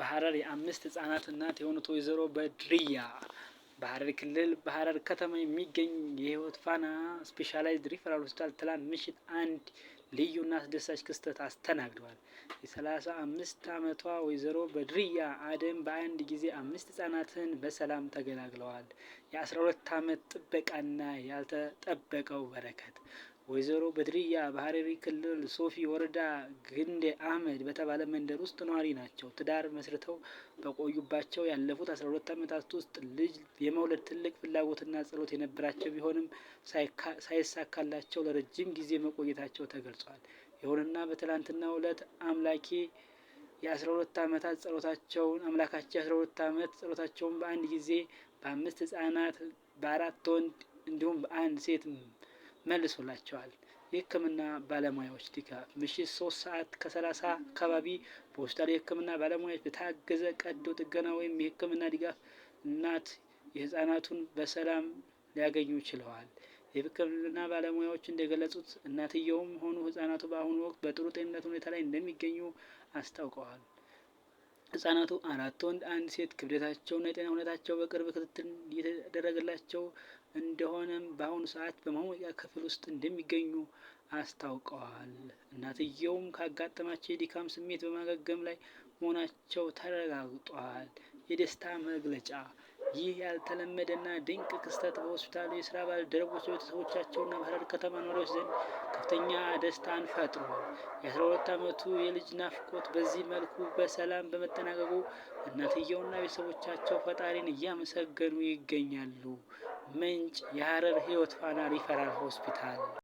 በሐረር የ5 ህጻናት እናት የሆኑት ወይዘሮ በድርያ በሐረር ክልል በሐረር ከተማ የሚገኝ የህይወት ፋና ስፔሻላይዝድ ሪፈራል ሆስፒታል ትላንት ምሽት አንድ ልዩና አስደሳች ክስተት አስተናግደዋል። የ35 ዓመቷ ወይዘሮ በድርያ አደም በአንድ ጊዜ 5 ህጻናትን በሰላም ተገላግለዋል። የ12 ዓመት ጥበቃና ያልተጠበቀው በረከት። ወይዘሮ በድርያ በሐረሪ ክልል ሶፊ ወረዳ ግንደ አህመድ በተባለ መንደር ውስጥ ነዋሪ ናቸው። ትዳር መስርተው በቆዩባቸው ያለፉት 12 ዓመታት ውስጥ ልጅ የመውለድ ትልቅ ፍላጎትና ጸሎት የነበራቸው ቢሆንም ሳይሳካላቸው ለረጅም ጊዜ መቆየታቸው ተገልጿል። ይሁንና በትላንትናው ዕለት አምላካቸው የ12 ዓመት ጸሎታቸውን በአንድ ጊዜ በ5 ህጻናት በ4 ወንድ እንዲሁም በአንድ ሴት መልሶላቸዋል። የህክምና ባለሙያዎች ድጋፍ ምሽት 3:30 አካባቢ በሆስፒታሉ የህክምና ባለሙያዎች በታገዘ ቀዶ ጥገና ወይም የህክምና ድጋፍ እናት የህጻናቱን በሰላም ሊያገኙ ችለዋል። የህክምና ባለሙያዎች እንደገለጹት እናትየውም ሆኑ ህጻናቱ በአሁኑ ወቅት በጥሩ ጤንነት ሁኔታ ላይ እንደሚገኙ አስታውቀዋል። ህጻናቱ 4 ወንድ 1 ሴት ክብደታቸውና የጤና ሁኔታቸው በቅርብ ክትትል እየተደረገላቸው እንደሆነም በአሁኑ ሰዓት በማሞቂያ ክፍል ውስጥ እንደሚገኙ አስታውቀዋል። እናትየውም ካጋጠማቸው የድካም ስሜት በማገገም ላይ መሆናቸው ተረጋግጧል። የደስታ መግለጫ። ይህ ያልተለመደና ድንቅ ክስተት በሆስፒታሉ የስራ ባልደረቦች፣ ቤተሰቦቻቸውና በሐረር ከተማ ነዋሪዎች ዘንድ ከፍተኛ ደስታን ፈጥሯል። የ12 ዓመቱ የልጅ ናፍቆት በዚህ መልኩ በሰላም በመጠናቀቁ እናትየውና ቤተሰቦቻቸው ፈጣሪን እያመሰገኑ ይገኛሉ። ምንጭ የሐረር ህይወት ፋና ሪፈራል ሆስፒታል